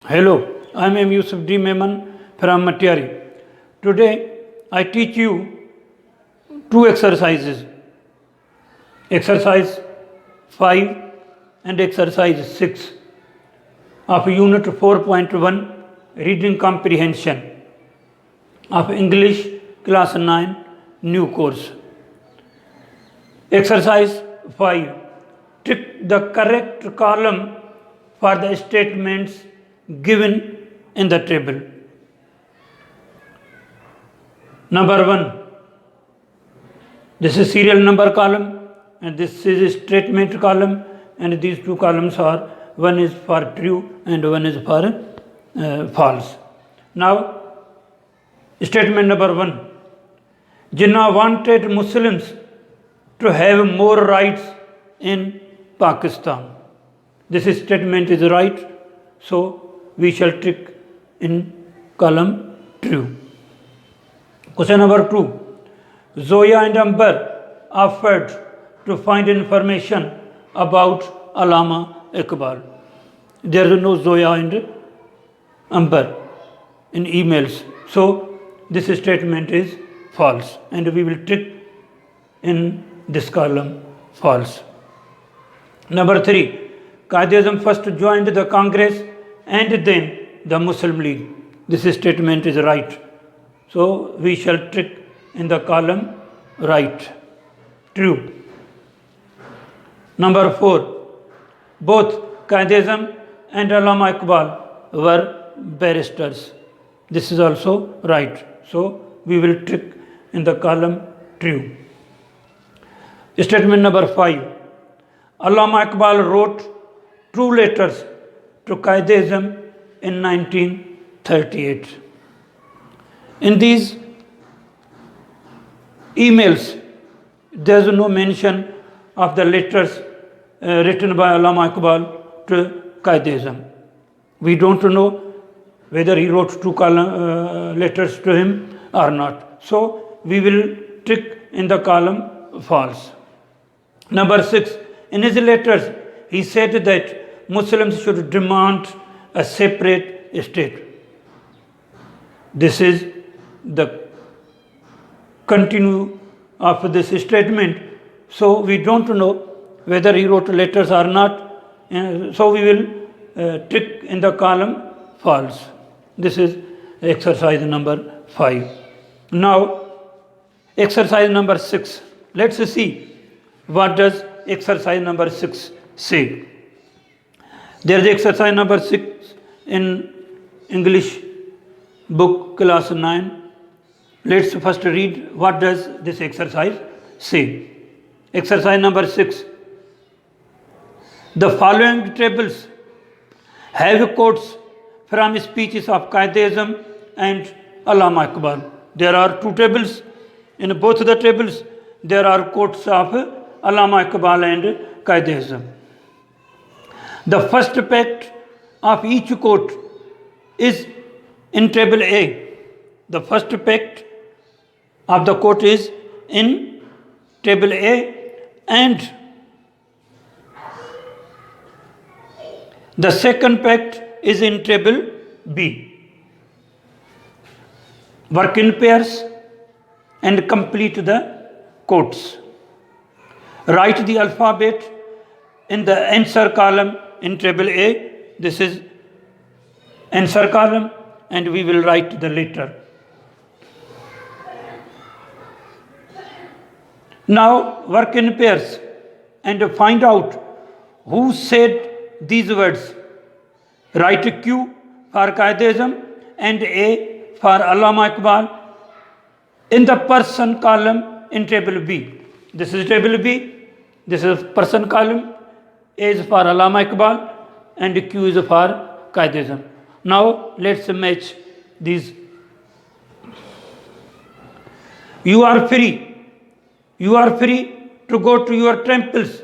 Hello, I am Yusuf D. Memon from Matiari. Today I teach you two exercises, exercise 5 and exercise 6 of Unit 4.1 Reading Comprehension of English Class 9 New Course. Exercise 5. Tick the correct column for the statements given in the table. Number 1. This is serial number column and this is statement column, and these two columns are, one is for true and one is for false. Now, statement number 1. Jinnah wanted Muslims to have more rights in Pakistan. This statement is right, so we shall tick in column true. Question number 2. Zoya and Amber offered to find information about Allama Iqbal. There is no Zoya and Amber in emails, so this statement is false, and we will tick in this column false. Number 3. Quaid-e-Azam first joined the Congress and then the Muslim League. This statement is right, so we shall tick in the column right, true. Number 4. Both Quaid-e-Azam and Allama Iqbal were barristers. This is also right, so we will tick in the column true. Statement number 5. Allama Iqbal wrote 2 letters to Quaid-e-Azam in 1938. In these emails, there is no mention of the letters written by Allama Iqbal to Quaid-e-Azam. We don't know whether he wrote 2 letters to him or not. So we will tick in the column false. Number 6. In his letters, he said that Muslims should demand a separate state. This is the continue of this statement. So we don't know whether he wrote letters or not. So we will tick in the column false. This is exercise number 5. Now, exercise number 6. Let's see what does exercise number 6 say. There is exercise number 6 in English book class 9. Let's first read what does this exercise say. Exercise number 6. The following tables have quotes from speeches of Quaid-e-Azam and Allama Iqbal. There are 2 tables. In both the tables, there are quotes of Allama Iqbal and Quaid-e-Azam. The first pact of each quote is in table A. The first pact of the quote is in table A, and the second pact is in table B. Work in pairs and complete the quotes. Write the alphabet in the answer column in table A. This is answer column, and we will write the letter. Now work in pairs and find out who said these words. Write Q for Quaid-e-Azam and A for Allama Iqbal in the person column in table B. This is table B. This is person column. A is for Allama Iqbal and Q is for Quaid-e-Azam. Now let's match these. You are free. You are free to go to your temples.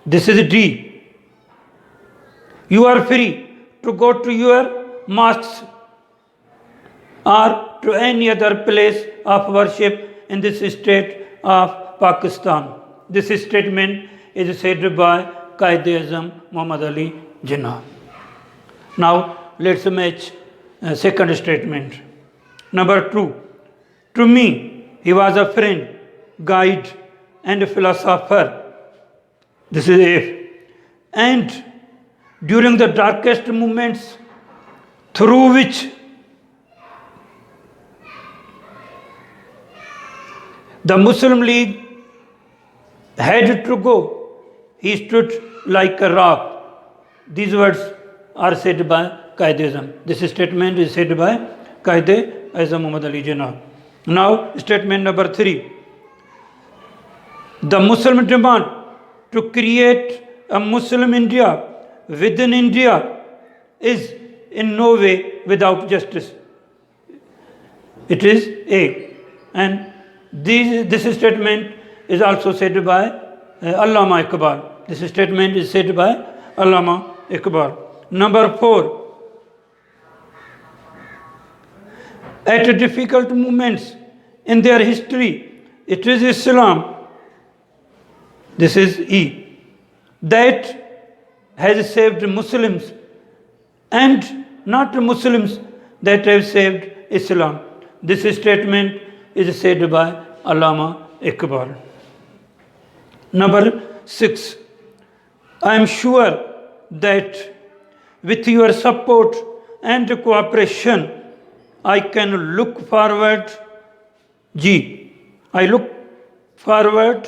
This is D. You are free to go to your mosques or to any other place of worship in this state of Pakistan. This statement is said by Quaid-e-Azam Muhammad Ali Jinnah. Now let's match second statement. Number 2. To me, he was a friend, guide, and philosopher. This is A. And during the darkest moments through which the Muslim League had to go, he stood like a rock. These words are said by Qaid-e-Azam. This statement is said by Qaid-e-Azam Muhammad Ali Jinnah. Now, statement number 3. The Muslim demand to create a Muslim India within India is in no way without justice. It is A. And this statement is also said by Allama Iqbal. This statement is said by Allama Iqbal. Number 4. At difficult moments in their history, it is Islam, this is E, that has saved Muslims, and not Muslims that have saved Islam. This statement is said by Allama Iqbal. Number 6. I am sure that with your support and cooperation, I can look forward, I look forward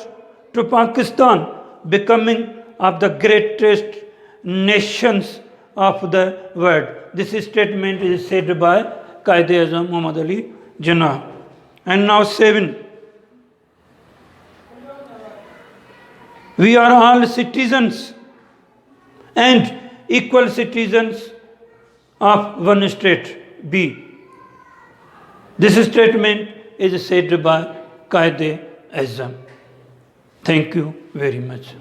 to Pakistan becoming of the greatest nations of the world. This statement is said by Qaid-e-Azam Muhammad Ali Jinnah. And now 7. We are all citizens and equal citizens of one state, B. This statement is said by Qaid-e-Azam. Thank you very much.